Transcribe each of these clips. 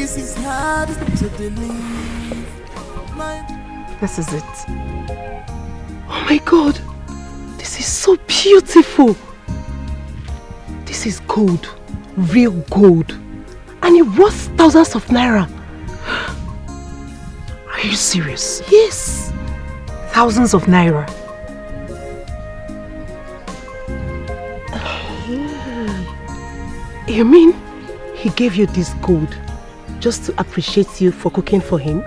This is hard to believe. This is it. Oh my God. This is so beautiful. This is gold. Real gold. And it was thousands of naira. Are you serious? Yes. Thousands of naira. You mean he gave you this gold just to appreciate you for cooking for him?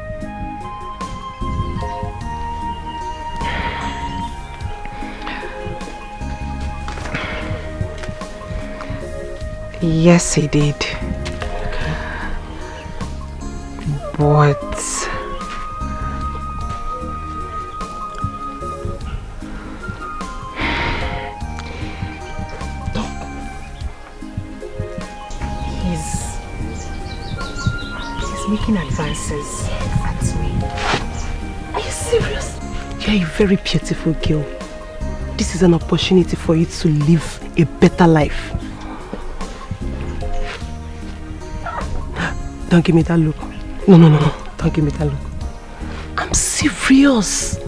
Yes, he did. But he's making advances at me. Are you serious? You're a very beautiful girl. This is an opportunity for you to live a better life. Don't give me that look. No. Don't give me that look. I'm serious.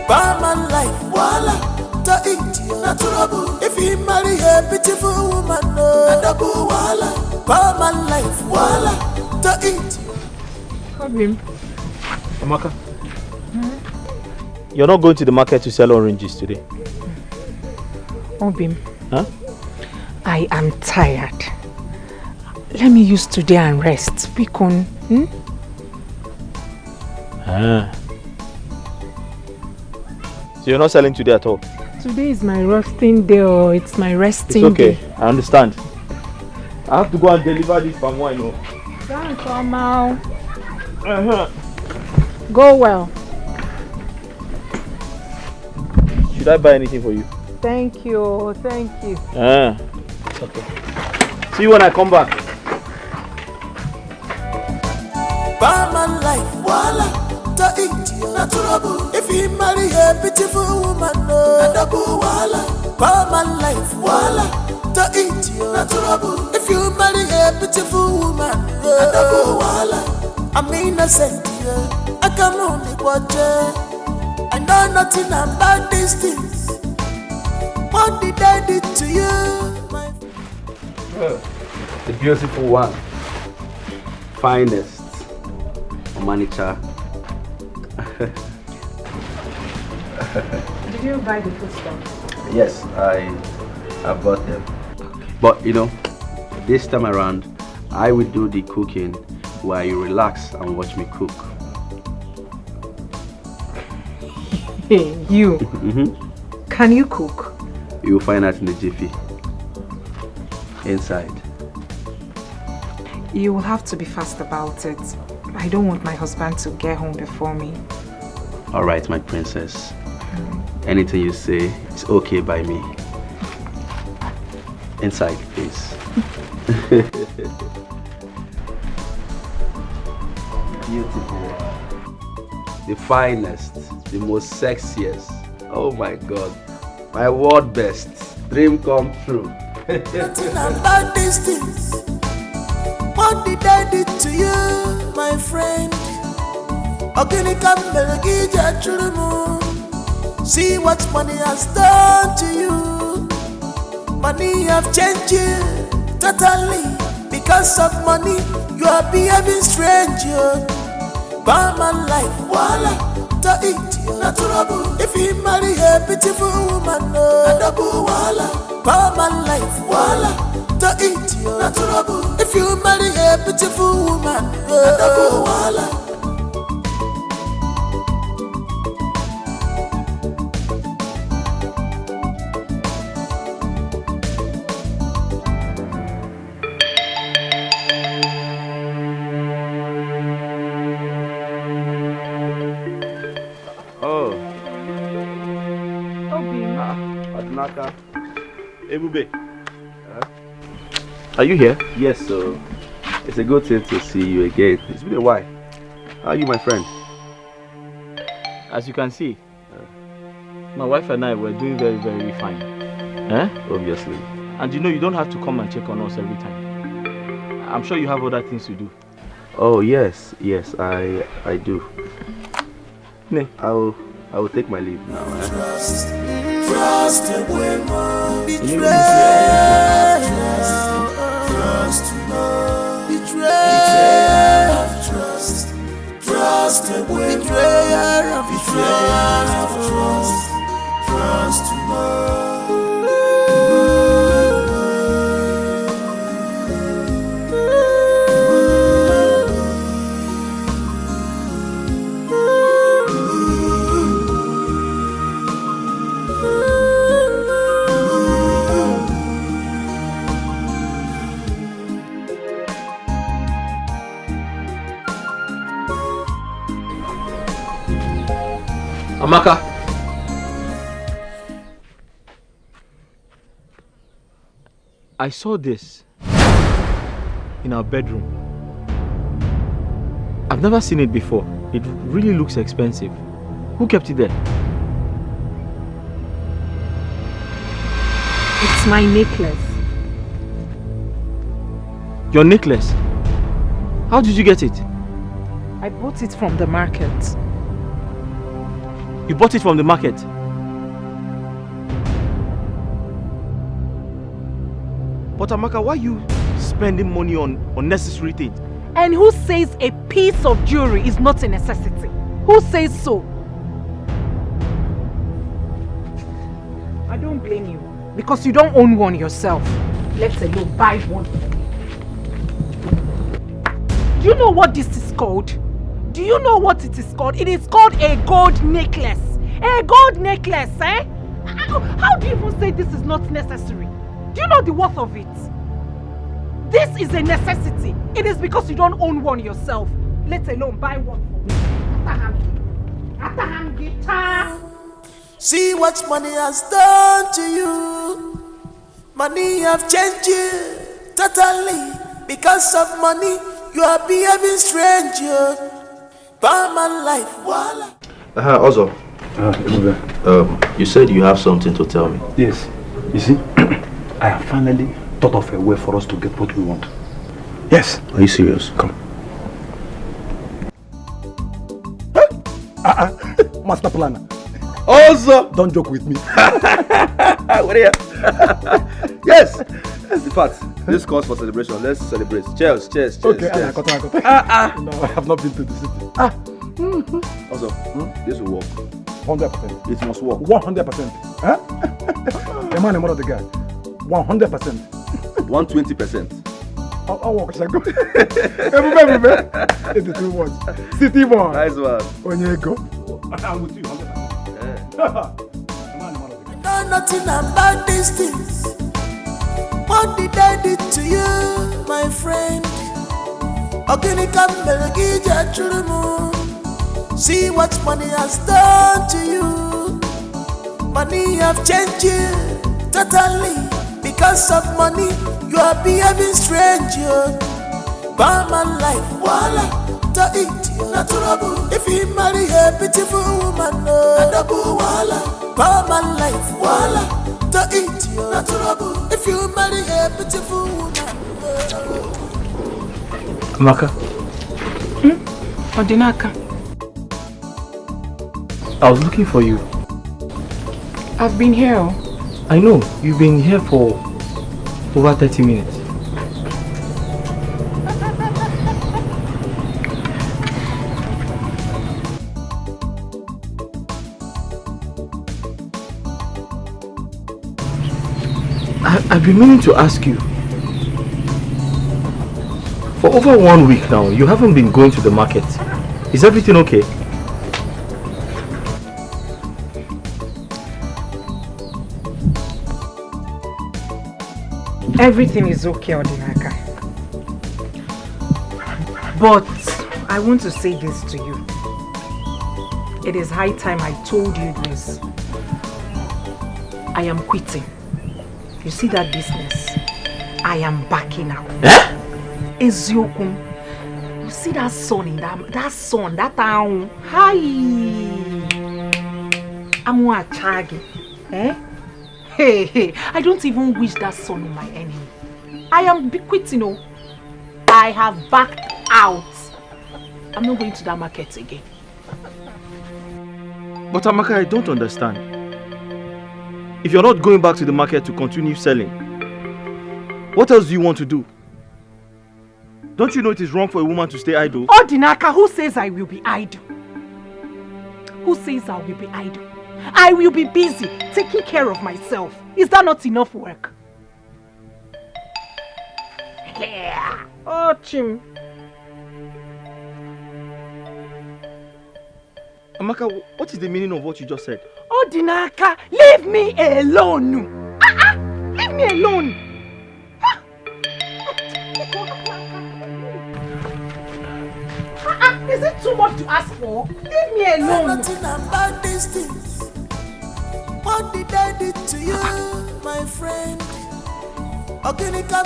Barman life, voila, to eat natural. If you marry a beautiful woman, no, double voila. Barman life, voila, to eat. Obim. Amaka, you're not going to the market to sell oranges today? Obim. Huh? I am tired. Let me use today and rest. Bikon. So you're not selling today at all? Today is my resting day. Oh, it's my resting day. It's okay. I understand. I have to go and deliver this palm wine. Oh. Don't come out. Go well. Should I buy anything for you? Thank you. Okay. See you when I come back. Barman life, voila, to eat natural. If you marry a beautiful woman, no, double voila. Barman life, voila, to eat natural. If you marry a beautiful woman, no, double voila. I'm innocent, I can only watch it. I know nothing about these things. What did I do to you, my the beautiful one, finest, Omanicha. Did you buy the food stuff? Yes, I bought them. Okay. But you know, this time around, I will do the cooking while you relax and watch me cook. Hey, you. Can you cook? You'll find out in the jiffy. Inside. You will have to be fast about it. I don't want my husband to get home before me. Alright, my princess. Anything you say is okay by me. Inside, please. Beautiful. The finest, the most sexiest. Oh my God. My world best. Dream come true. nothing about these things. What did I do to you, my friend? Odinaka Melgija Churumu. See what money has done to you. Money have changed you totally. Because of money, you are behaving strange. Barman life, voila, to eat natural. If you marry a beautiful woman, no, double voila. Barman life, voila, to eat natural. If you marry a beautiful woman, no, double voila. Odinaka. Ebube. Are you here? Yes, so it's a good thing to see you again. It's been a while. How are you, my friend? As you can see, my wife and I were doing very, very fine. Eh? Obviously. And you know you don't have to come and check on us every time. I'm sure you have other things to do. Oh yes, I do. Ne. I will take my leave now. Trust a woman, betray. Trust a woman, betrayer of trust. Trust to Amaka. I saw this in our bedroom. I've never seen it before. It really looks expensive. Who kept it there? It's my necklace. Your necklace? How did you get it? I bought it from the market. You bought it from the market? But Amaka, why are you spending money on unnecessary things? And who says a piece of jewelry is not a necessity? Who says so? I don't blame you, because you don't own one yourself. Let alone buy one. Do you know what this is called? Do you know what it is called? It is called a gold necklace. A gold necklace, eh? How do you even say this is not necessary? Do you know the worth of it? This is a necessity. It is because you don't own one yourself. Let alone buy one for me. See what money has done to you. Money have changed you totally. Because of money, you are behaving strange. By my life, voila. Also, you said you have something to tell me. Yes. You see, I have finally thought of a way for us to get what we want. Yes. Are you serious? Come. Master planner. Also, don't joke with me. What are you? Yes. In fact, this calls for celebration. Let's celebrate. Cheers, cheers, cheers. Okay, cheers. No, I have not been to the city. Also, this will work. 100%. It must work. 100%. Huh? The man and mother of the guy. 100%. 120%. I'll walk. Everybody, 82 words. City boy. Nice one. Onyego. I'm with you 100%. Know nothing about these things. What did I do to you, my friend? Odinaka melgija chulumu. See what money has done to you. Money have changed you totally. Because of money, you are behaving strange. By my life, voila, to eat not trouble. If you marry a beautiful woman, no double voila. By my life, voila, to eat not trouble. If you marry a beautiful woman, Amaka. Odinaka. I was looking for you. I've been here. I know, you've been here for over 30 minutes. I've been meaning to ask you. For over 1 week now, you haven't been going to the market. Is everything okay? Everything is okay, Odinaka. But I want to say this to you. It is high time I told you this. I am quitting. You see that business? I am backing out. Eh? Eziokum. You see that sun in that town? Hi. I'm a chagi. Eh? Hey, I don't even wish that son on my enemy. I am quitting, you know. I have backed out. I'm not going to that market again. But Amaka, I don't understand. If you're not going back to the market to continue selling, what else do you want to do? Don't you know it is wrong for a woman to stay idle? Odinaka, who says I will be idle? Who says I will be idle? I will be busy taking care of myself. Is that not enough work? Yeah. Oh, Chim. Amaka, what is the meaning of what you just said? Odinaka, leave me alone. Leave me alone. Is it too much to ask for? Leave me alone. Nothing about these things. What did I do to you, my friend? Odinaka,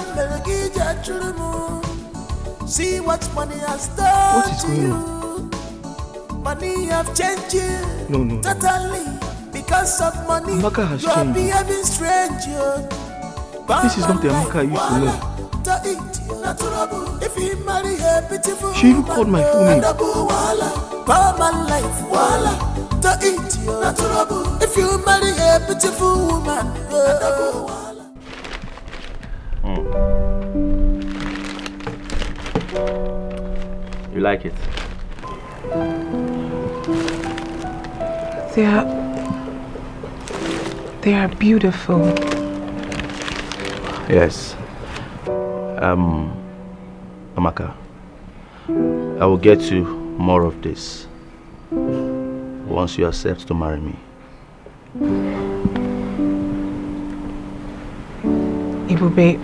see what money has done. What is going on? Money have changed you. No. Totally. Because of money, Amaka has you're changed. behaving strange. This is not the Amaka I used to know. If you marry a beautiful She even called my full name. If you marry a beautiful woman, You like it? They are beautiful. Yes. Amaka, I will get you more of this once you accept to marry me. Ibube,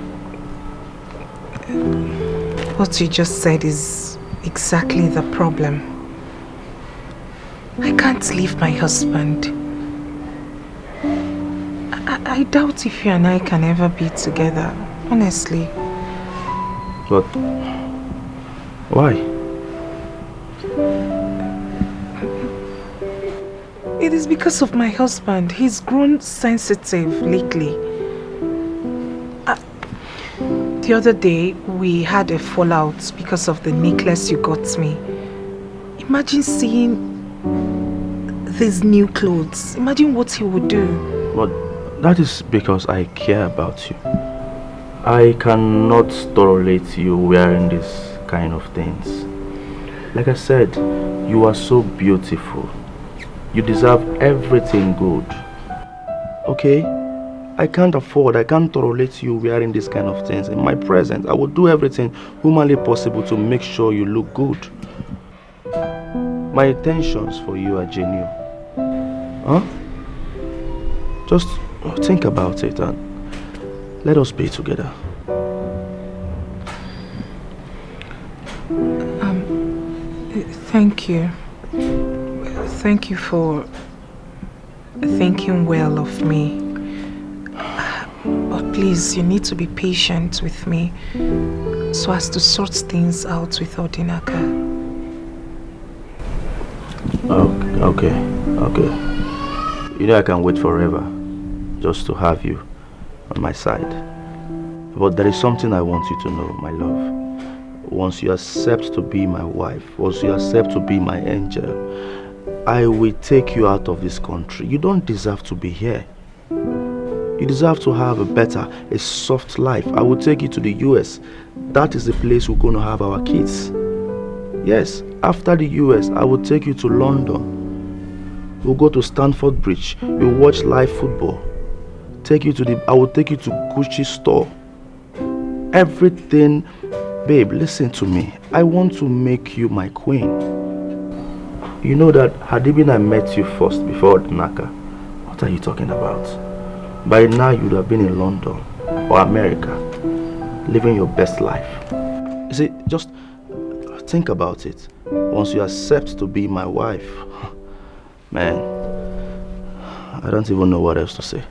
what you just said is exactly the problem. I can't leave my husband. I doubt if you and I can ever be together, honestly. But why? It is because of my husband. He's grown sensitive lately. The other day, we had a fallout because of the necklace you got me. Imagine seeing these new clothes. Imagine what he would do. But that is because I care about you. I cannot tolerate you wearing this kind of things. Like I said, you are so beautiful. You deserve everything good. Okay? I can't tolerate you wearing this kind of things. In my presence, I will do everything humanly possible to make sure you look good. My intentions for you are genuine. Huh? Just think about it and let us be together. Thank you. Thank you for thinking well of me. But please, you need to be patient with me so as to sort things out with Odinaka. Okay. You know I can wait forever just to have you on my side. But there is something I want you to know, my love. Once you accept to be my wife, once you accept to be my angel, I will take you out of this country. You don't deserve to be here. You deserve to have a soft life. I will take you to the US. That is the place we're going to have our kids. Yes, after the US, I will take you to London. We'll go to Stamford Bridge. We'll watch live football. I will take you to Gucci store. Everything. Babe, listen to me. I want to make you my queen. You know that had it been I met you first before Odinaka, what are you talking about? By now you would have been in London or America, living your best life. You see, just think about it. Once you accept to be my wife, man, I don't even know what else to say.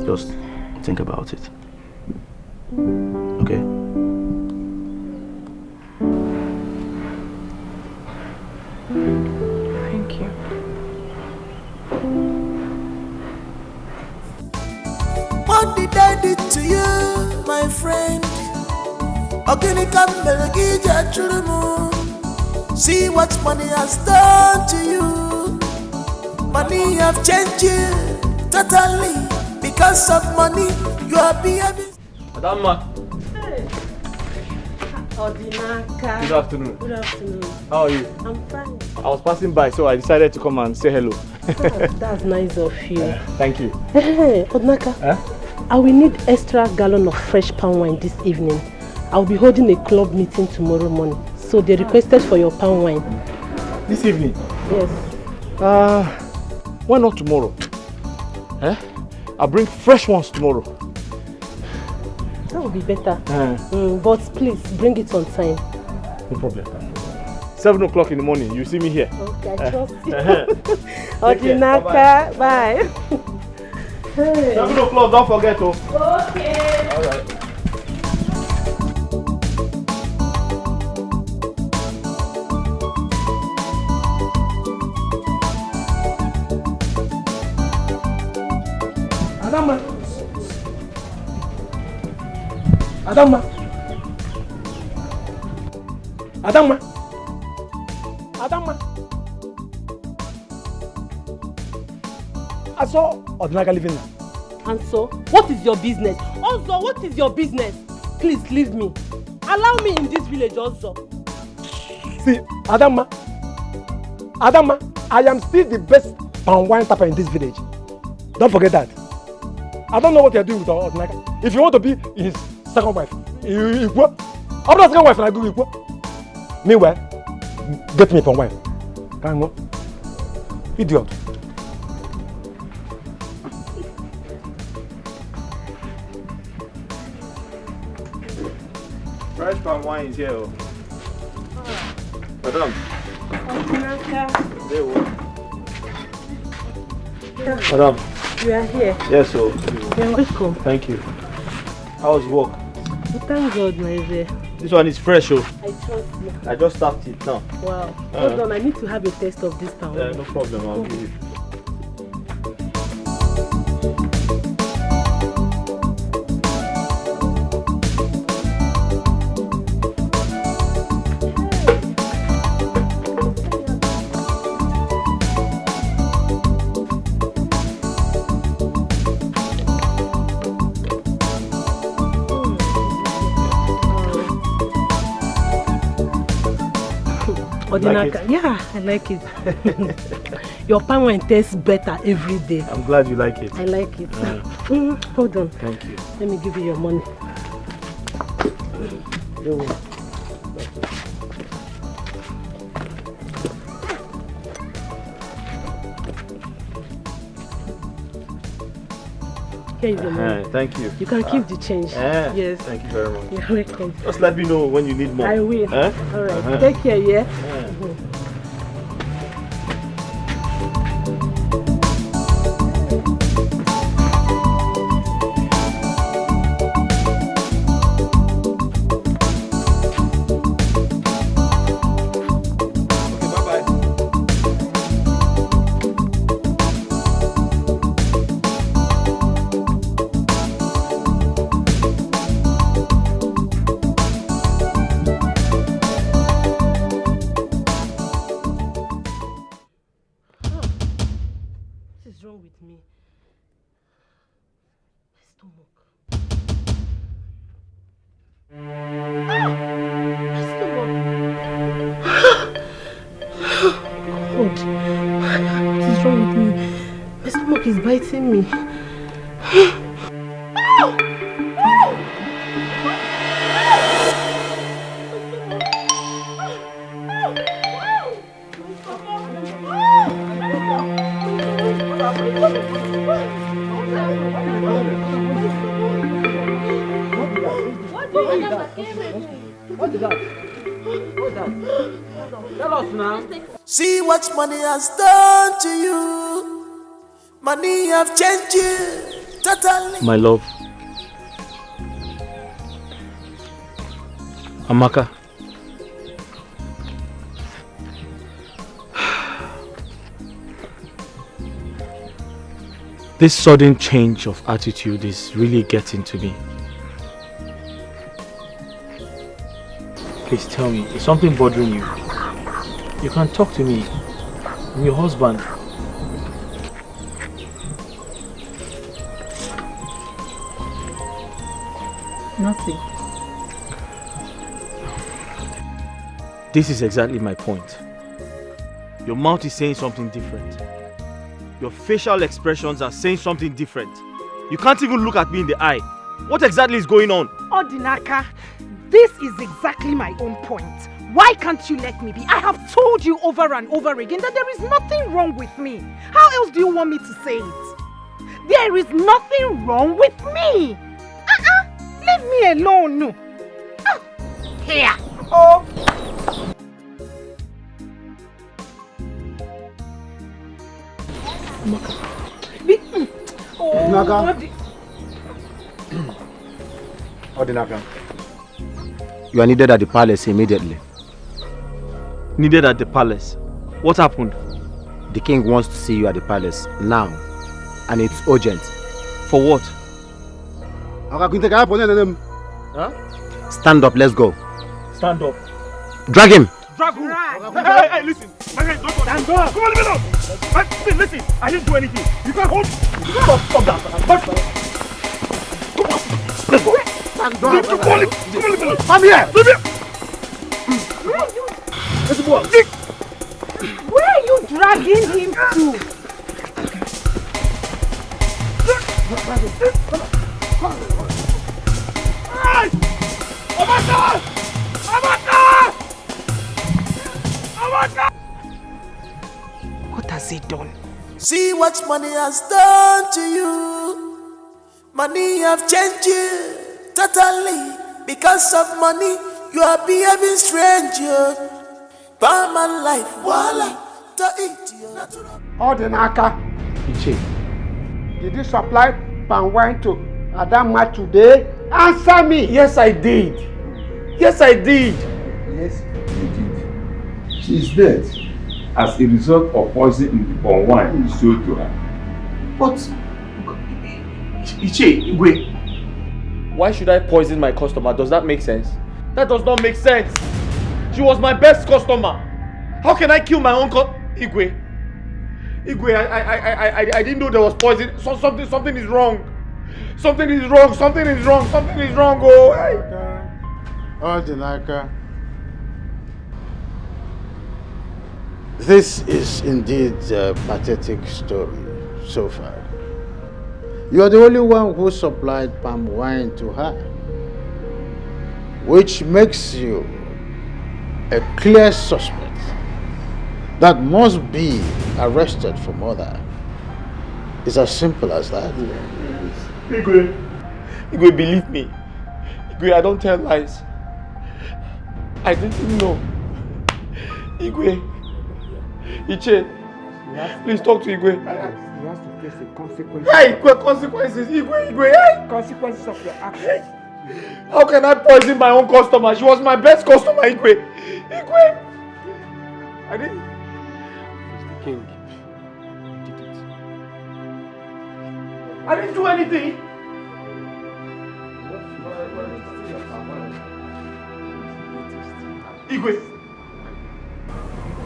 Just think about it. Okay? Thank you. What did I do to you, my friend? Odinaka Mbelgija Chulumu. See what money has done to you. Money have changed you totally. Because of money, you are behaving. Madam. Hey. Odinaka. Good afternoon. Good afternoon. How are you? I'm fine. I was passing by, so I decided to come and say hello. That's nice of you. Thank you. Hey, Odinaka. I will need extra gallon of fresh palm wine this evening. I'll be holding a club meeting tomorrow morning. So they requested for your palm wine. This evening? Yes. Why not tomorrow? I'll bring fresh ones tomorrow. That would be better. But please, bring it on time. No problem. 7 o'clock in the morning, you see me here. Okay, I trust you. Odinaka, bye. Hey. 7 o'clock, don't forget. Oh. Okay. All right. Adama. I saw Odinaka living now. And so, what is your business? Also, what is your business? Please leave me. Allow me in this village also. See, Adama, I am still the best palm wine tapper in this village. Don't forget that. I don't know what you're doing with Odinaka. If you want to be his second wife, I'm not second wife and I do equal. Meanwhile, get me palm wine. Can you go? Idiot. Fresh palm wine is here. Oh. Madam. Madam. You are here. Yes, so. You're welcome. Thank you. How's work? Thank God, my dear. This one is fresh, oh. I trust you. I just tapped it now. Wow. Hold on, I need to have a taste of this palm wine. No problem, I'll give you. Odinaka, like yeah, I like it. Your palm wine tastes better every day. I'm glad you like it. I like it. Hold on. Thank you. Let me give you your money. Here is your money. Thank you. You can keep the change. Yes. Thank you very much. You're welcome. Just let me know when you need more. I will. All right. Take care, yeah? Biting me. What is that? Tell us now. See what money has done to you. Money have changed you totally. My love. Amaka. This sudden change of attitude is really getting to me. Please tell me, is something bothering you? You can talk to me. I'm your husband. Nothing. This is exactly my point. Your mouth is saying something different. Your facial expressions are saying something different. You can't even look at me in the eye. What exactly is going on? Odinaka, this is exactly my own point. Why can't you let me be? I have told you over and over again that there is nothing wrong with me. How else do you want me to say it? There is nothing wrong with me. Leave me alone. Here. Oh. Odinaka. Odinaka. You are needed at the palace immediately. Needed at the palace? What happened? The king wants to see you at the palace now, and it's urgent. For what? Huh? Stand up, let's go. Stand up. Drag him! Drag who? Hey, listen. Don't stand up. Come on, leave it up. Listen, I didn't do anything. You can't hold. Stop that. Come on. Let's go. Stand up. Come on, leave it up. Come here. Leave it. Let's go. Where are you dragging him to? Hey! Amaka! Amaka! Amaka! What has he done? See what money has done to you. Money have changed you totally. Because of money, you are behaving strange. By my life, voila, to eat you. Odinaka. Did you supply palm wine to Adama today? Answer me. Yes, I did. Yes, I did. Yes, you did. She is dead as a result of poison in the palm wine you sold to her. But, wait. Why should I poison my customer? Does that make sense? That does not make sense. She was my best customer. How can I kill my own Igwe, I didn't know there was poison. Something is wrong. Something is wrong. Oh, Odinaka. This is indeed a pathetic story so far. You are the only one who supplied palm wine to her, which makes you a clear suspect that must be arrested for murder. It's as simple as that. Igwe, believe me. Igwe, I don't tell lies. I didn't know. Igwe, Iche, please talk to Igwe. You have to face the consequences. Hey, consequences. Igwe, hey. Consequences of your actions. How can I poison my own customer? She was my best customer, Igwe. I didn't. Mr. King, you did it. I didn't do anything. Igwe.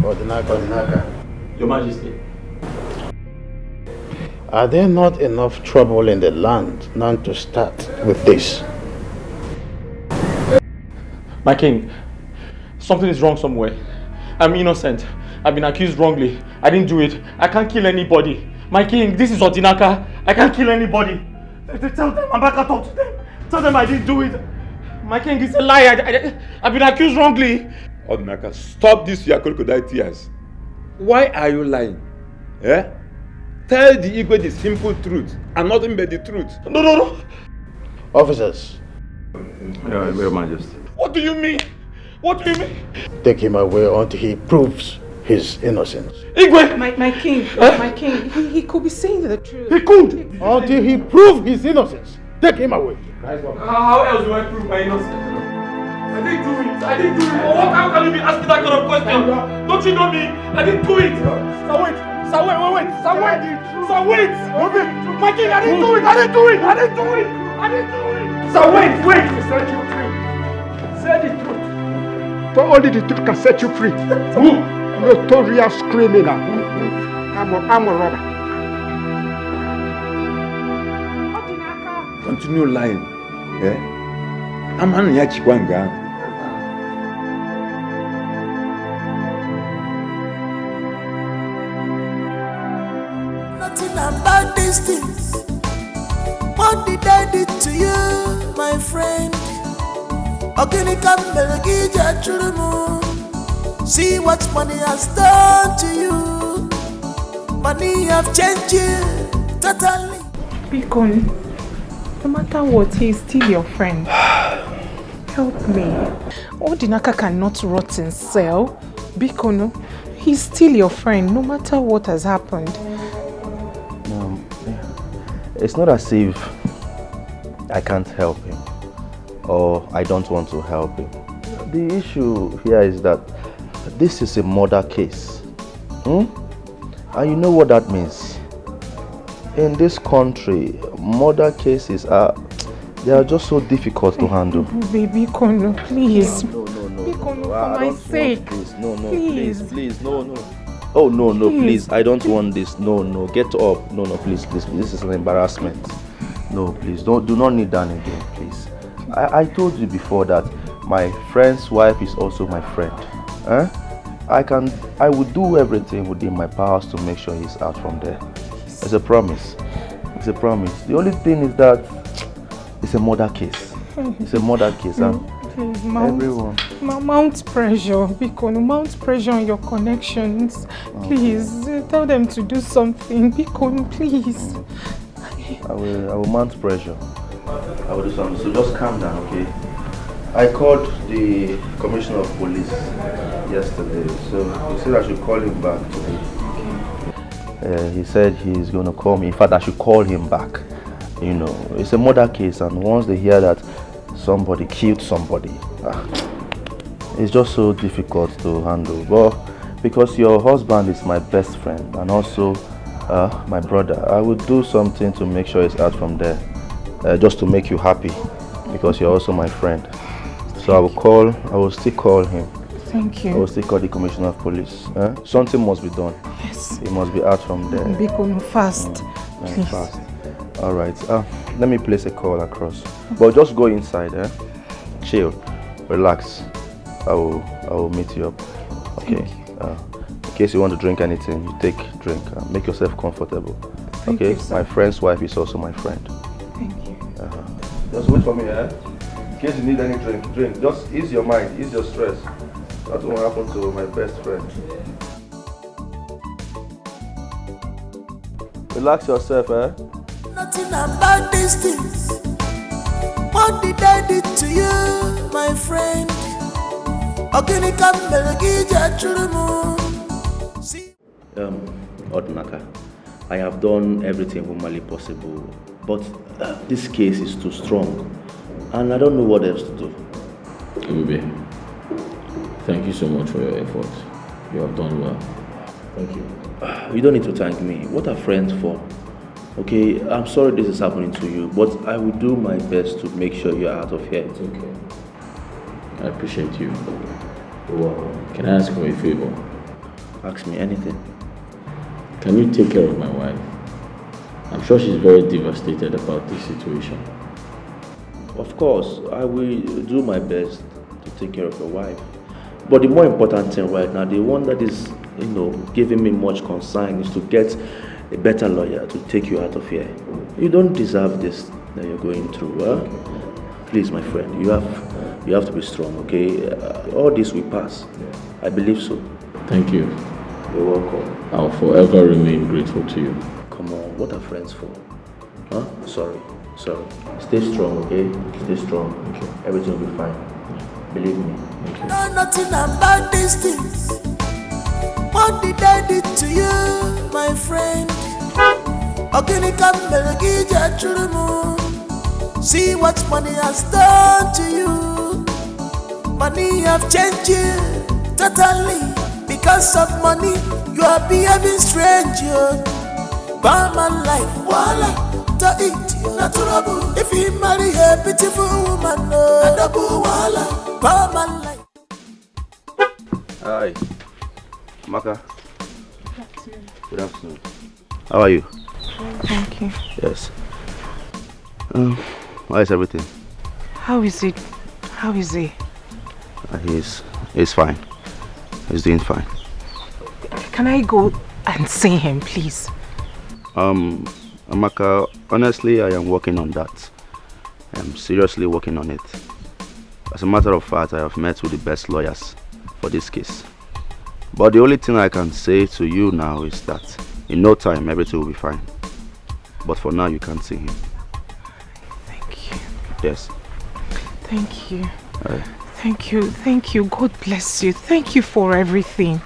Odinaka. Your Majesty. Are there not enough trouble in the land now to start with this? My king, something is wrong somewhere. I'm innocent. I've been accused wrongly. I didn't do it. I can't kill anybody. My king, this is Odinaka. I can't kill anybody. Tell them, I'm back to talk to them. Tell them I didn't do it. My king, it's a lie. I've been accused wrongly. Odinaka, stop this your crocodile tears. Why are you lying? Eh? Tell the Igwe the simple truth and nothing but the truth. No. Officers. Your Majesty. What do you mean? Take him away until he proves his innocence. Igwe! My king, my king, he could be saying the truth. He could! Until he proves his innocence. Take him away. How else do I prove my innocence? I didn't do it. How can you be asking that kind of question? Don't you know me? I didn't do it. Now wait. Sir, wait. Sir, wait. Move it. My king, I didn't do it. Sir, wait. Set you free. Say the truth. But only the truth can set you free. Move. Notorious criminal. I'm a robber. Continue lying. I'm an Yachikwanga. Nothing about these things. What did I do to you, my friend? Odinaka Melgija Chulumu. See what money has done to you. Money have changed you totally. Bikon, no matter what, he is still your friend. Help me. Odinaka cannot rot in cell. Bikon, he's still your friend, no matter what has happened. It's not as if I can't help him or I don't want to help him. The issue here is that this is a murder case. And you know what that means. In this country, murder cases they are just so difficult to handle. Baby Kono, please. No. Bikono, for my sake. Please, no. Oh, no, please, I don't want this. No, get up. No, please. This is an embarrassment. No, please, do not kneel down again, please. I told you before that my friend's wife is also my friend. I would do everything within my powers to make sure he's out from there. It's a promise. The only thing is that it's a murder case. Please, mount pressure, Bikono, mount pressure on your connections. Please, tell them to do something, Bikono, please. I will mount pressure. I will do something. So just calm down, okay? I called the commissioner of police yesterday, so he said I should call him back today. He said he's going to call me. In fact, I should call him back. You know, it's a murder case, and once they hear that somebody killed somebody, it's just so difficult to handle. But because your husband is my best friend and also my brother, I would do something to make sure he's out from there, just to make you happy, because you're also my friend. So I will still call him. Thank you. I will still call the commissioner of police. Something must be done. Yes. He must be out from there. Bikono, fast. Please. Fast. All right. Let me place a call across. But just go inside. Chill. Relax. I will meet you up. Okay. In case you want to drink anything, you take drink. Make yourself comfortable. Thank okay. You, my friend's wife is also my friend. Thank you. Just wait for me, In case you need any drink. Just ease your mind, ease your stress. That's what happened to my best friend. Relax yourself, Nothing about these things. What did I do to you, my friend? Odinaka Melgija Chulumu. Odinaka, I have done everything humanly possible, but this case is too strong, and I don't know what else to do. Ube, thank you so much for your efforts. You have done well. Thank you. You don't need to thank me. What are friends for? Okay, I'm sorry this is happening to you, but I will do my best to make sure you're out of here. It's okay. I appreciate you. Can I ask for a favor? Ask me anything. Can you take care of my wife? I'm sure she's very devastated about this situation. Of course, I will do my best to take care of your wife. But the more important thing right now, the one that is, giving me much concern is to get a better lawyer to take you out of here. You don't deserve this that you're going through. Please, my friend, you have to be strong, okay? All this will pass. I believe so. Thank you. You're welcome. I'll forever remain grateful to you. Come on, what are friends for? Sorry. Stay strong, okay? Stay strong. Okay. Everything will be fine. Believe me. Okay. Know nothing about these things. What did I do to you, my friend? Odinaka Melgija Chulumu. See what money has done to you. Money have changed you totally. Because of money, You are behaving strange, yo. Bad man life, voila. To eat, not trouble. If you marry a beautiful woman, no double voila. Bad man life. Hi, Maka. Good afternoon. How are you? Thank you. Yes. How is everything? How is it? How is he? He's fine. He's doing fine. Can I go and see him, please? Amaka, honestly, I am working on that. I'm seriously working on it. As a matter of fact, I have met with the best lawyers for this case. But the only thing I can say to you now is that in no time, everything will be fine. But for now, you can't see him. Thank you. Yes. Thank you. Thank you. Thank you. God bless you. Thank you for everything.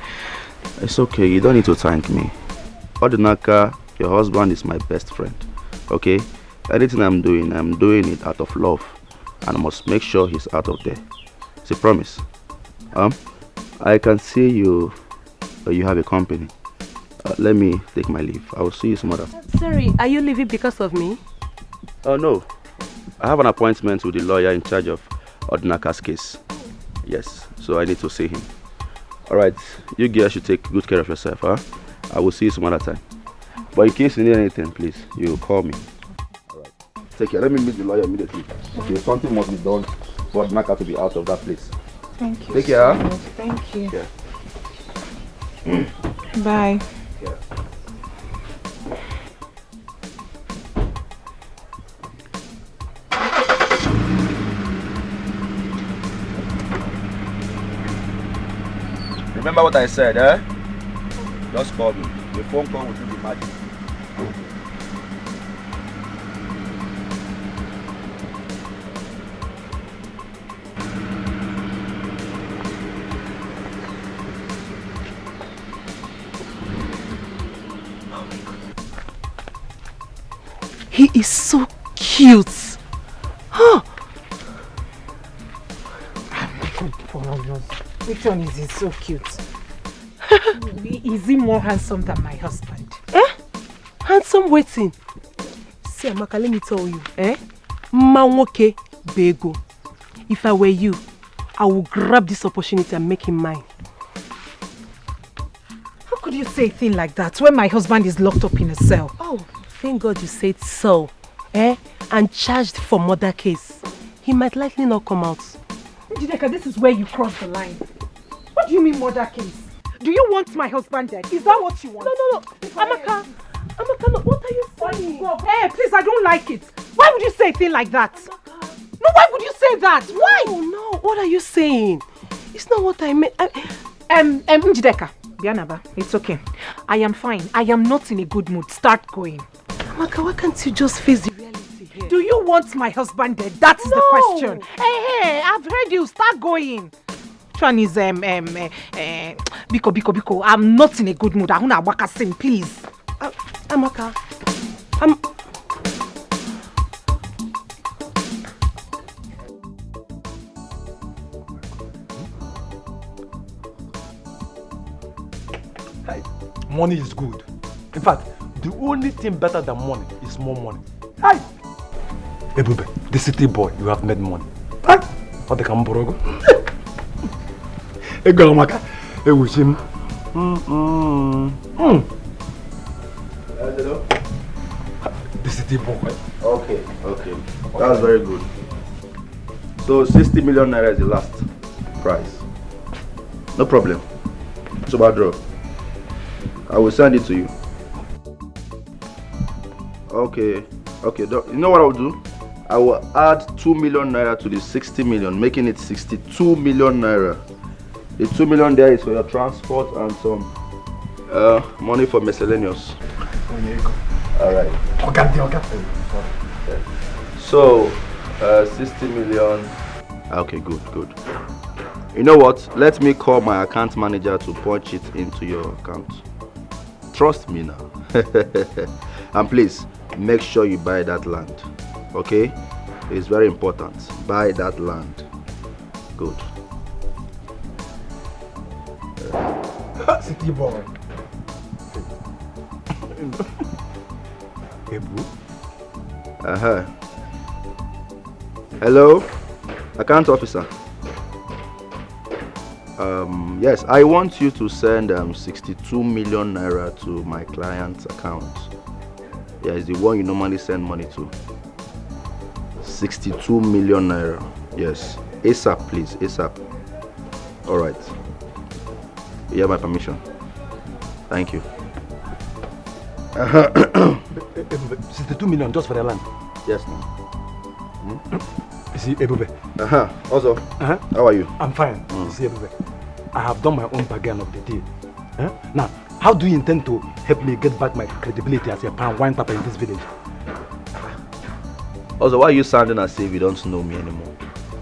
It's okay. You don't need to thank me. Odinaka, your husband is my best friend. Okay? Anything I'm doing it out of love. And I must make sure he's out of there. It's a promise. I can see you have a company. Let me take my leave. I will see you some other. Sorry, are you leaving because of me? No. I have an appointment with the lawyer in charge of Odinaka's case. Yes, so I need to see him. Alright, you girls should take good care of yourself, huh? I will see you some other time. But in case you need anything, please, you call me. Alright. Take care. Let me meet the lawyer immediately. Okay, something must be done for Odinaka to be out of that place. Thank you. Take care, huh? Thank you. Yeah. Bye. Yeah. Remember what I said, eh? Just call me. The phone call will do the magic. He is so cute. Huh? Which one is he so cute? Is he more handsome than my husband? Handsome waiting. See, Amaka, let me tell you, Manwoke Bego. If I were you, I would grab this opportunity and make him mine. How could you say a thing like that when my husband is locked up in a cell? Oh, thank God you said so. And charged for murder case. He might likely not come out. Odinaka, this is where you cross the line. What do you mean murder case? Do you want my husband dead? Is that what you want? No. Amaka, no, what are you saying? Hey, please, I don't like it. Why would you say a thing like that? Amaka. No, why would you say that? Why? No, what are you saying? It's not what I meant. Njideka, Bianaba, it's okay. I am fine. I am not in a good mood. Start going. Amaka, why can't you just face the reality here? Do you want my husband dead? That is the question. Hey, I've heard you. Start going. One is Biko. I'm not in a good mood. I want to waka sim, please. Amaka, Money is good. In fact, the only thing better than money is more money. Hi! Ebube, the city boy, you have made money. Hi! What the Kamborogo? Ego Amaka, Ewushim. The city boy. Okay. That's very good. So 60 million naira is the last price. No problem. So bad draw. I will send it to you. Okay. You know what I will do? I will add 2 million naira to the 60 million, making it 62 million naira. The 2 million there is for your transport and some money for miscellaneous. Alright. Okay. So, 60 million. Okay, good. You know what? Let me call my account manager to punch it into your account. Trust me now. And please, make sure you buy that land. Okay? It's very important. Buy that land. Good. City boy. Ebu? Hello? Account officer. Yes, I want you to send 62 million naira to my client's account. Yeah, it's the one you normally send money to. 62 million naira. Yes. ASAP, please. ASAP. All right. You have my permission. Thank you. 62 million just for the land? Yes, ma'am. See, Ebube. Also, how are you? I'm fine. See, Ebube. I have done my own bargain of the deal. Now, how do you intend to help me get back my credibility as a pan wine tapper in this village? Also, why are you sounding as if you don't know me anymore?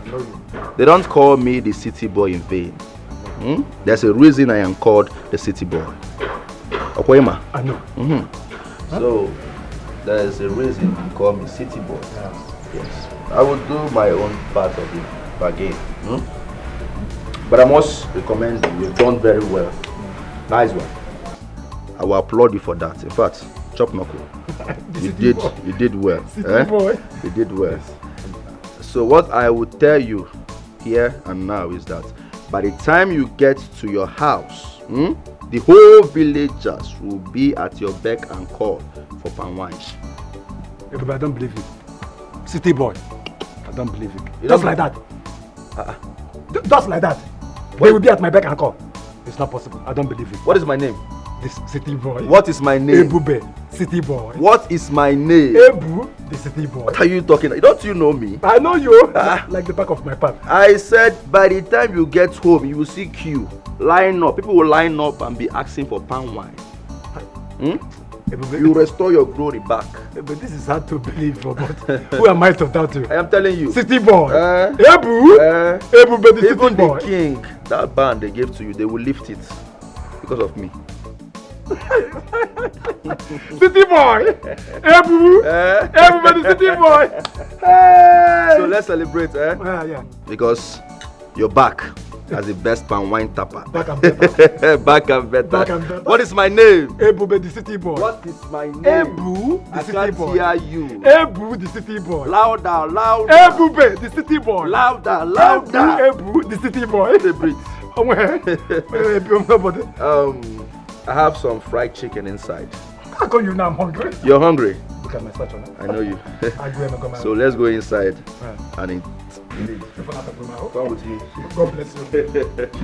I know you. They don't call me the city boy in vain. There's a reason I am called the city boy. Okoyema? I know. So, there's a reason you call me city boy. Yes. I will do my own part of the bargain. But I must recommend you. You've done very well. Nice one. I will applaud you for that. In fact, chop knuckle. You did well. City boy. You did well. So what I would tell you here and now is that by the time you get to your house, the whole villagers will be at your beck and call for palm wine. Yeah, but I don't believe you. City boy. I don't believe you. Just like that. Just like that. They will be at my beck and call. It's not possible. I don't believe you. What is my name? This city boy. What is my name? Ebube, city boy. What is my name? Ebu, the city boy. What are you talking? Don't you know me? I know you. Like the back of my palm. I said by the time you get home, you will see queue. Line up. People will line up and be asking for palm wine. You restore your glory back. But this is hard to believe, but who am I to doubt you? I am telling you. City boy. Ebu. Ebu, but the city even boy. The king, that band they gave to you, they will lift it because of me. City boy. Ebu. Ebu, but the city boy. Hey. So let's celebrate, yeah. Because you're back as the best palm wine tapper. Back and better. Back and better. Back and better. What is my name? Ebu, the city boy. What is my name? Ebu, the I city can't boy. hear you. Ebu, the city boy. Louder, louder. Ebu, the city boy. Louder, louder. Ebu, the city boy. They breathe. I have some fried chicken inside. How come you now I'm hungry? You're hungry? Look at my statue. I know you. So let's go inside and eat. Come with me. God bless you.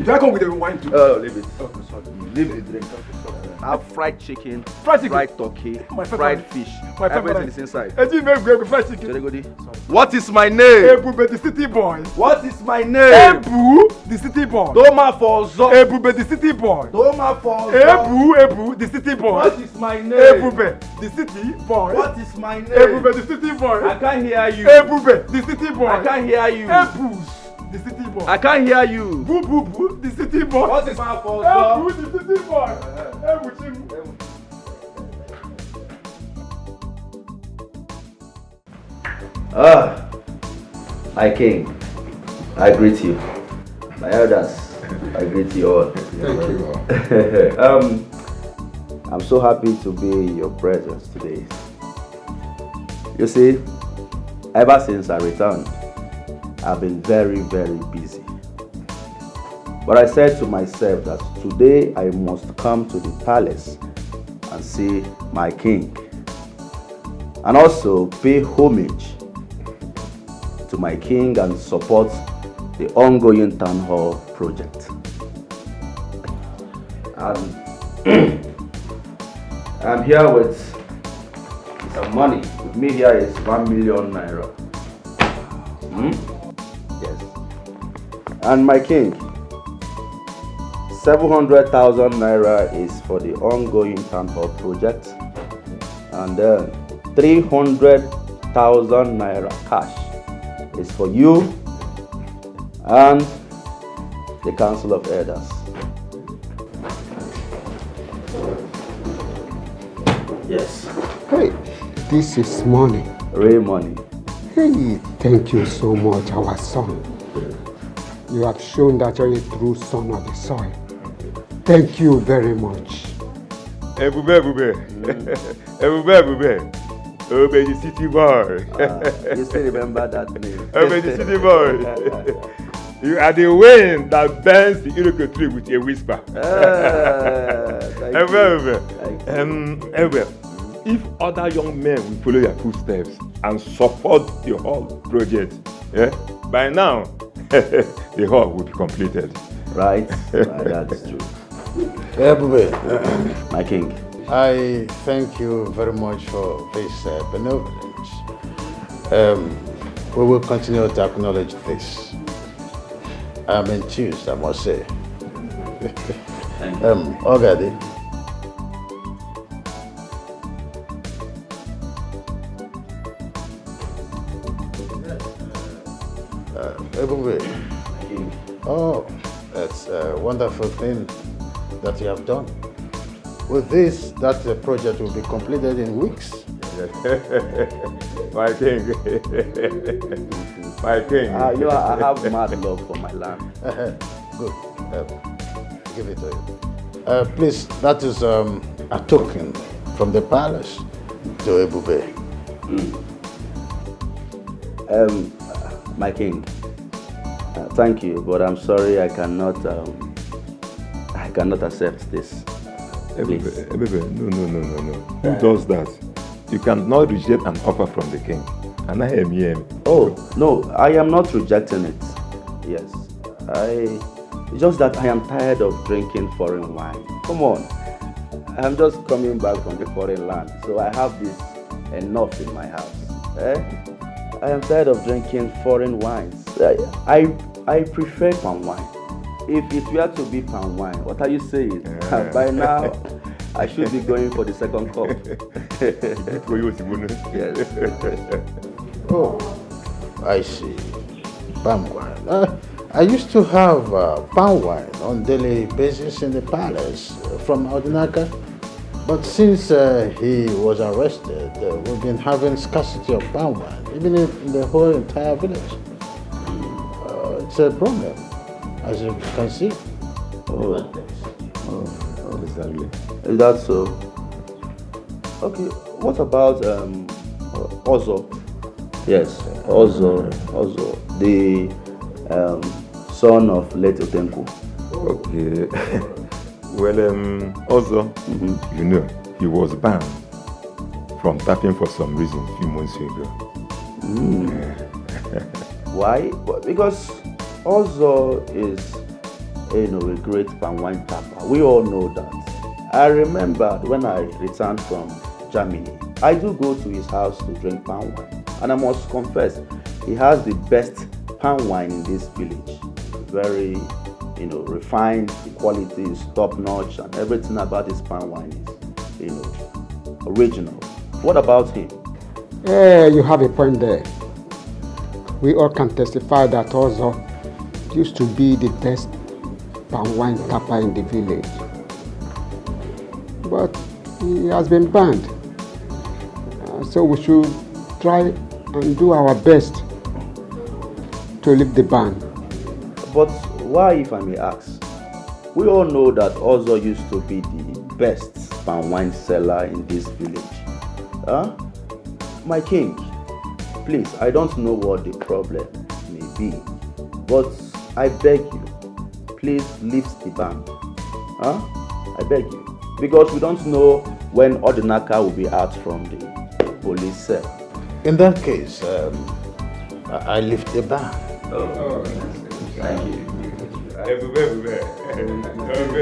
Do I come with the wine too? Oh, leave it. Okay, sorry. Leave the drink. I have fried chicken, fried turkey, fried fish. Everything is inside. Fried chicken. What is my name? Ebu, the city boy. What is my name? Ebu, the city boy. Doma for Zo. Ebu, the city boy. Doma for Zo. Ebu, the city boy. What is my name? Ebu, the city boy. What is my name? Ebu, the city boy. I can't hear you. Ebu, the city boy. I can't hear you. Ebu, the city boy. I can't hear you. Boo, boo, boo, the city boy. What is my fault? Ebu, the city boy. Ebu, Chimu. My king, I greet you. My elders, I greet you all. Thank you. I'm so happy to be in your presence today. You see, ever since I returned, I've been very, very busy. But I said to myself that today I must come to the palace and see my king, and also pay homage to my king and support the ongoing town hall project. I'm here with some money. With me here is 1 million naira. Yes. And my king, 700,000 naira is for the ongoing town hall project, and then 300,000 naira cash is for you and the Council of Elders. Yes. Hey, this is money. Real money. Hey, thank you so much, our son. You have shown that you're a true son of the soil. Thank you very much. Ebube. Obey the city boy. You still remember that name? Obey the city boy. You are the wind that bends the iroko tree with a whisper. Ebube, if other young men will follow your footsteps and support the whole project, by now the whole will be completed. Right, that's true. Ebube, my king. I thank you very much for this benevolence. We will continue to acknowledge this. I'm enthused, I must say. Ogadi. Ebube. Oh, that's a wonderful thing that you have done. With this, that project will be completed in weeks. My king. My king. I have mad love for my land. Good. Give it to you. Please, that is a token from the palace to Ebube. My king. Thank you, but I'm sorry I cannot accept this. Ebebe, no. Who does that? You cannot reject an offer from the king. And I am here. Oh, no, I am not rejecting it. Yes. It's just that I am tired of drinking foreign wine. Come on. I'm just coming back from the foreign land, so I have this enough in my house. I am tired of drinking foreign wines. I prefer palm wine. If it were to be palm wine, what are you saying? By now, I should be going for the second cup. Yes. Oh, I see. Palm wine. I used to have palm wine on daily basis in the palace from Odinaka. But since he was arrested, we've been having scarcity of palm wine, even in the whole entire village. It's a problem, as you can see. Oh, exactly. Is that so? Okay, what about Ozo? Yes, Ozo, the son of late Otenku. Okay. Well, Ozo, you know, he was banned from tapping for some reason a few months ago. Why? Because Ozo is, a great palm wine tapper. We all know that. I remember when I returned from Germany, I do go to his house to drink palm wine. And I must confess, he has the best palm wine in this village. Very, refined, the quality is top notch, and everything about his palm wine is, original. What about him? You have a point there. We all can testify that Ozo used to be the best palm wine tapper in the village. But he has been banned. So we should try and do our best to lift the ban. But why, if I may ask? We all know that Ozo used to be the best palm wine seller in this village. My king, please, I don't know what the problem may be, but I beg you, please lift the ban. I beg you. Because we don't know when Odinaka will be out from the police cell. In that case, I lift the ban. Oh, thank you. Everywhere,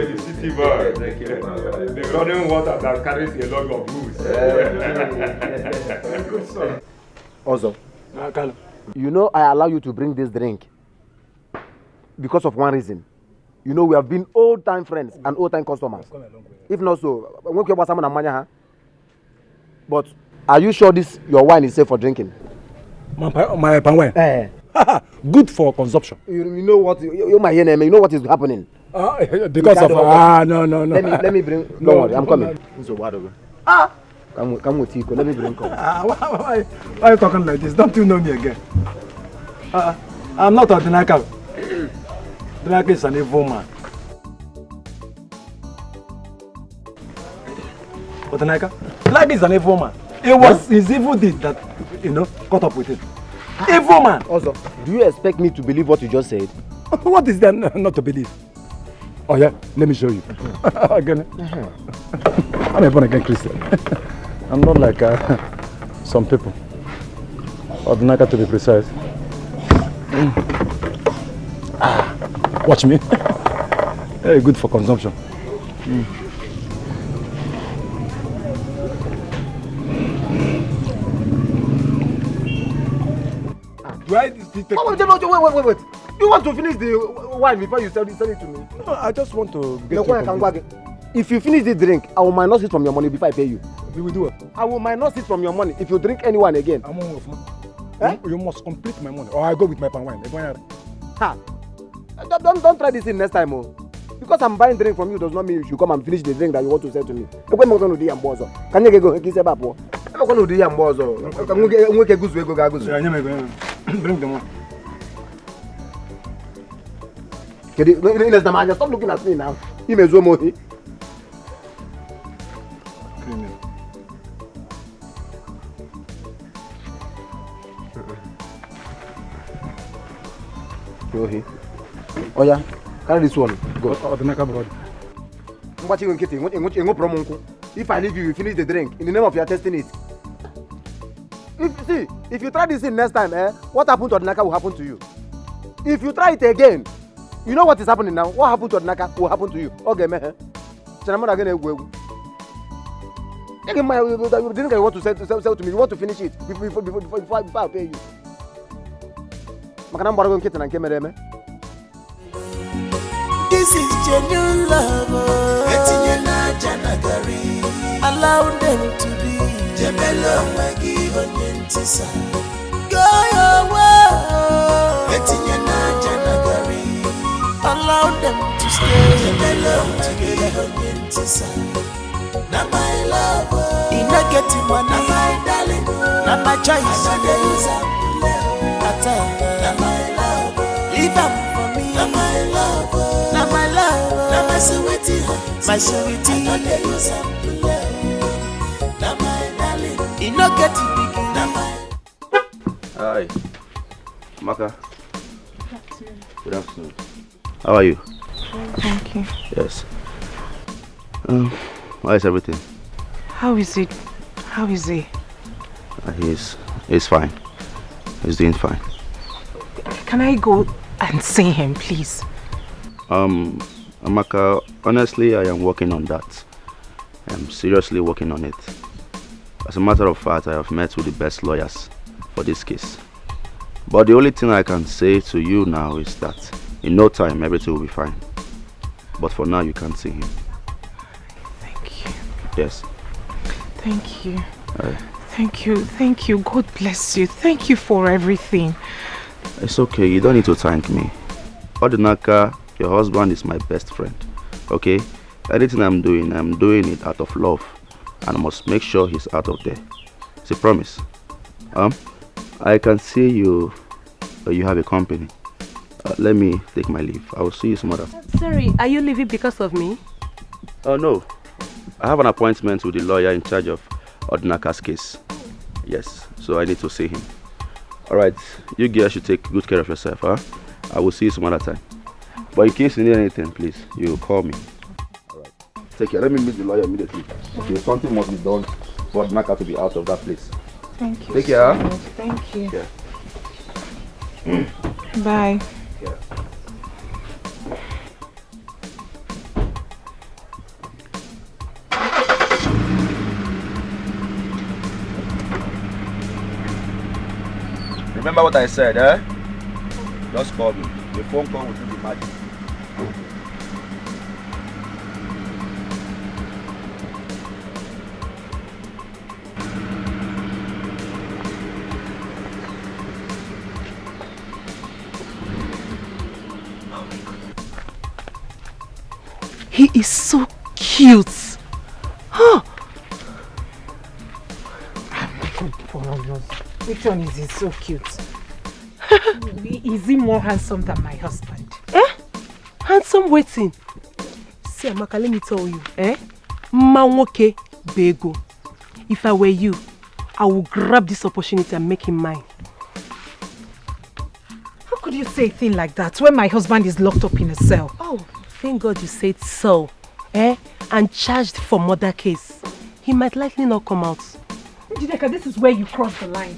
the city boy, the running water that carries a lot of goods. Also, you know I allow you to bring this drink because of one reason. You know we have been old-time friends and old-time customers. If not so, but are you sure this your wine is safe for drinking? My palm wine? Good for consumption. You know what? You my name. You know what is happening? Because of no. Let me bring. Don't worry, I'm coming. So what? Come with Tico. Let me bring. Why are you talking like this? Don't you know me again? I'm not Odinaka. Odinaka is an evil man. Odinaka, Ladi is an evil man. It was his evil deed that, caught up with him. Evil man! Also, do you expect me to believe what you just said? What is there not to believe? Oh yeah, let me show you. Again. I'm a born-again Christian. I'm not like some people. Odinaka to be precise. Watch me. Very good for consumption. Wait. You want to finish the wine before you sell it to me? No, I just want to get you. If you finish the drink, I will minus it from your money before I pay you. We will do it. I will minus it from your money if you drink any wine again. I'm on of money. You must complete my money, or I go with my pan wine. Ha! Don't try this thing next time, oh. Because I'm buying drink from you does not mean you should come and finish the drink that you want to sell to me. Can you go? Kiss about what? I'm going to do Yambozo. Bring them on. Stop looking at me now. You may zoom on. Oh yeah, carry this one. Go. If I leave you, you finish the drink in the name of your testing it. If you try this thing next time, what happened to Odinaka will happen to you. If you try it again, you know what is happening now. What happened to Odinaka will happen to you. Okay, man. The drink you want to sell to me, you want to finish it before I pay you. This is genuine love. Allow them to be. Go your way. Allow them to stay. Now my love, in a getting one, now my darling, now my choice. Now my love, leave them for me. Now my love, now my love, now my sweetie, my sweetie. Now my darling, in a getting big. Now my. Hi, Maka. Good afternoon. How are you? Thank you. Yes. How is everything? How is it? How is he? He's fine. He's doing fine. Can I go and see him, please? Amaka, honestly, I am working on that. I'm seriously working on it. As a matter of fact, I have met with the best lawyers for this case. But the only thing I can say to you now is that in no time, everything will be fine. But for now, you can't see him. Thank you. Yes. Thank you. Thank you. Thank you. God bless you. Thank you for everything. It's okay. You don't need to thank me. Odinaka, your husband is my best friend. Okay? Anything I'm doing it out of love. And I must make sure he's out of there. It's a promise. I can see you have a company. Let me take my leave. I will see you some other. Sorry, are you leaving because of me? No. I have an appointment with the lawyer in charge of Odinaka's case. Yes, so I need to see him. Alright, you girls should take good care of yourself, huh? I will see you some other time. But in case you need anything, please, you call me. Alright. Take care. Let me meet the lawyer immediately. Okay, something must be done for Odinaka to be out of that place. Thank you. Take care. So much. Thank you. Yeah. Bye. Yeah. Remember what I said, eh? Just call me. The phone call will do the magic. He is so cute. Huh? Which one is he so cute? Is he more handsome than my husband? Handsome waiting. See, Amaka, let me tell you. Manwoke Bego, if I were you, I would grab this opportunity and make him mine. How could you say a thing like that when my husband is locked up in a cell? Oh, thank God you said so. And charged for murder case. He might likely not come out. Odinaka, this is where you cross the line.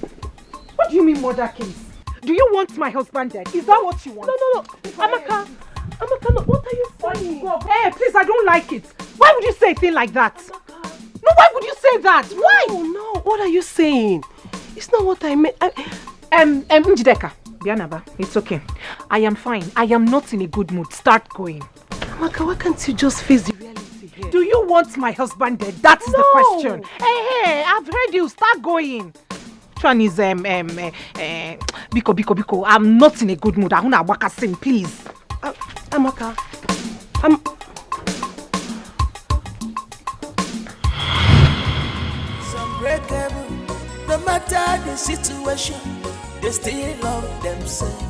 What do you mean murder case? Do you want my husband dead? Is that what you want? No. Amaka, no, what are you saying? Hey, please, I don't like it. Why would you say a thing like that? No, why would you say that? Why? No, what are you saying? It's not what I meant. Njideka, Bianaba, it's okay. I am fine. I am not in a good mood. Start going. Amaka, why can't you just face the reality here? Do you want my husband dead? That's the question. Hey, I've heard you. Start going. Tran is Biko. I'm not in a good mood. Ahuna waka sing, please. Amaka, Unbreakable, no matter the situation, they still love themselves.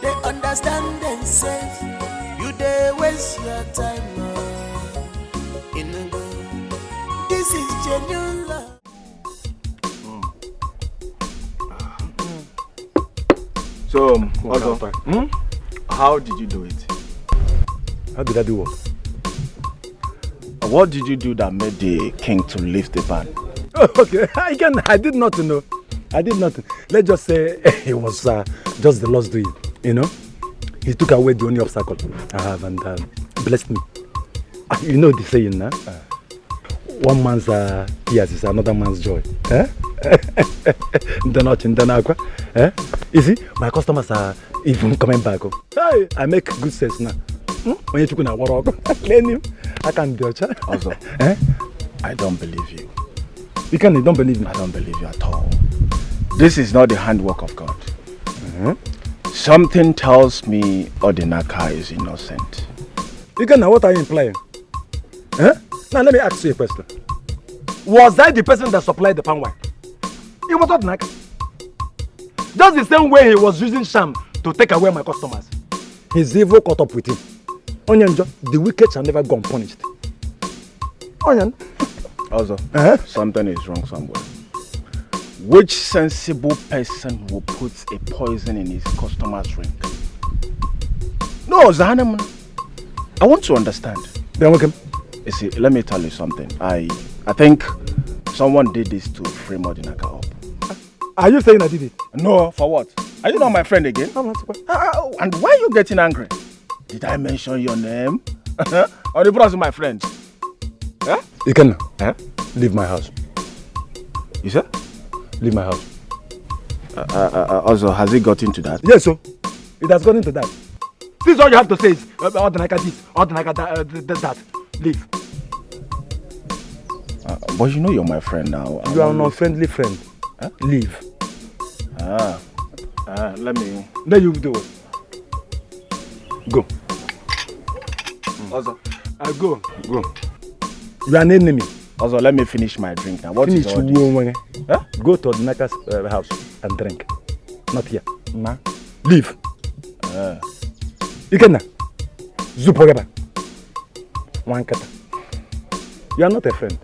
They understand themselves. You they waste your time in a way. This is genuine love. So, how did you do it? How did I do what? What did you do that made the king to lift the ban? Oh, okay, I did not know. I did nothing. Let's just say it was just the Lord's doing, you know. He took away the only obstacle I have and blessed me. You know the saying, nah? One man's tears is another man's joy. You see, my customers are even coming back. Hey, I make good sense now. When you took in a war, I can't do it. Also, I don't believe you. You don't believe me? I don't believe you at all. This is not the handwork of God. Something tells me Odinaka is innocent. What are you implying? Now let me ask you a question. Was I the person that supplied the palm wine? It was Odinaka. Just the same way he was using sham to take away my customers. His evil caught up with him. Onyanjo, the wicked shall never go unpunished. Onyan. Also, something is wrong somewhere. Which sensible person will put a poison in his customer's drink? No, Zahanam. I want to understand. Then welcome. You see, let me tell you something. I think someone did this to frame Odinaka up. Are you saying I did it? No, for what? Are you not my friend again? I'm not surprised. And why are you getting angry? Did I mention your name? Or the brother my friend? You can leave my house. You said? Leave my house. Also, has it got into that? Yes, so it has got into that. This is all you have to say is Odinaka this, Odinaka that. Leave. But you know you're my friend now. You are an unfriendly friend. Leave. Let me. Then you do it. Go. Also, go. You are an enemy. Also, let me finish my drink now. What is all this? Go to Odinaka's house and drink. Not here. Leave. Ikenna. Zupogeba. Wankata. You are not a friend.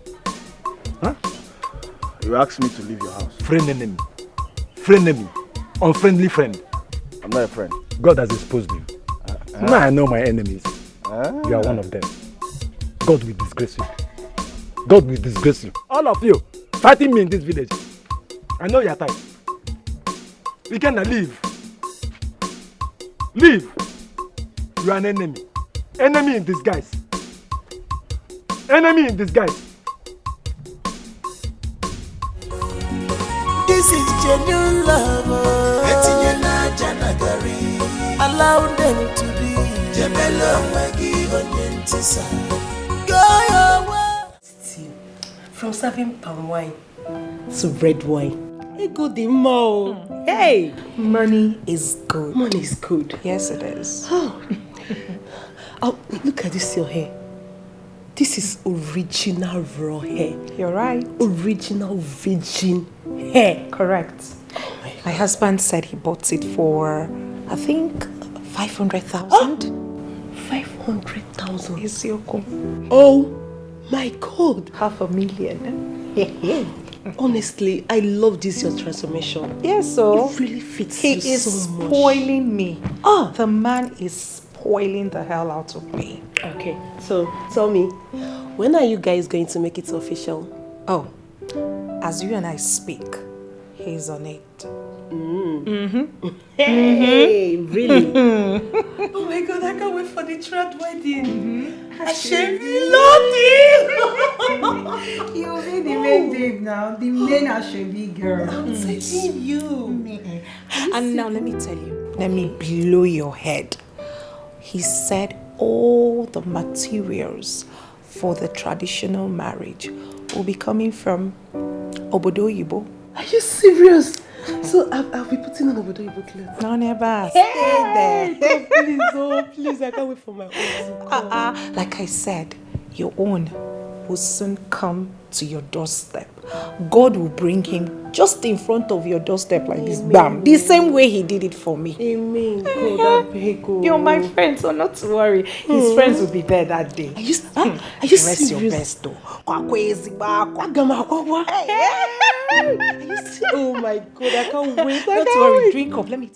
You asked me to leave your house. Friend enemy. Friend enemy. Unfriendly friend. I'm not a friend. God has exposed you. Now I know my enemies. You are one of them. God will disgrace you. God will disgrace you. All of you fighting me in this village. I know you are tired. You cannot leave. Leave. You are an enemy. Enemy in disguise. Enemy in disguise. This is genuine love. Allow them to be. Go your way. From serving palm wine to red wine. Hey, good mo. Hey, money is good. Money is good. Yes, it is. Oh, look at this your hair. This is original raw hair. You're right. Original virgin hair. Correct. My husband said he bought it for, I think, 500,000. 500,000. Isioko. Oh My God. 500,000. Honestly, I love this your transformation. Yes, so it really fits he you is so much. spoiling me. The man is spoiling the hell out of me. Okay, so tell me, when are you guys going to make it official? Oh, as you and I speak, he's on it. Hey, really? Oh my God, I can't wait for the third wedding. I should be loaded. You'll be the main babe now. The main Ashebi girl. I'm telling you. And now let me tell you, let me blow your head. He said all the materials for the traditional marriage will be coming from Obodo Yibo. Are you serious? So I'll be putting on Obodo Yibo clothes. No, never. Stay there. Please, I can't wait for my own. Like I said, your own will soon come to your doorstep. God will bring him just in front of your doorstep like this, bam, the same way he did it for me. Amen. God, I beg you. You're my friend, so not to worry. His friends will be there that day. Are you Rest serious? your best though. Are you serious? Oh my God, I can't wait. Don't worry, drink up. Let me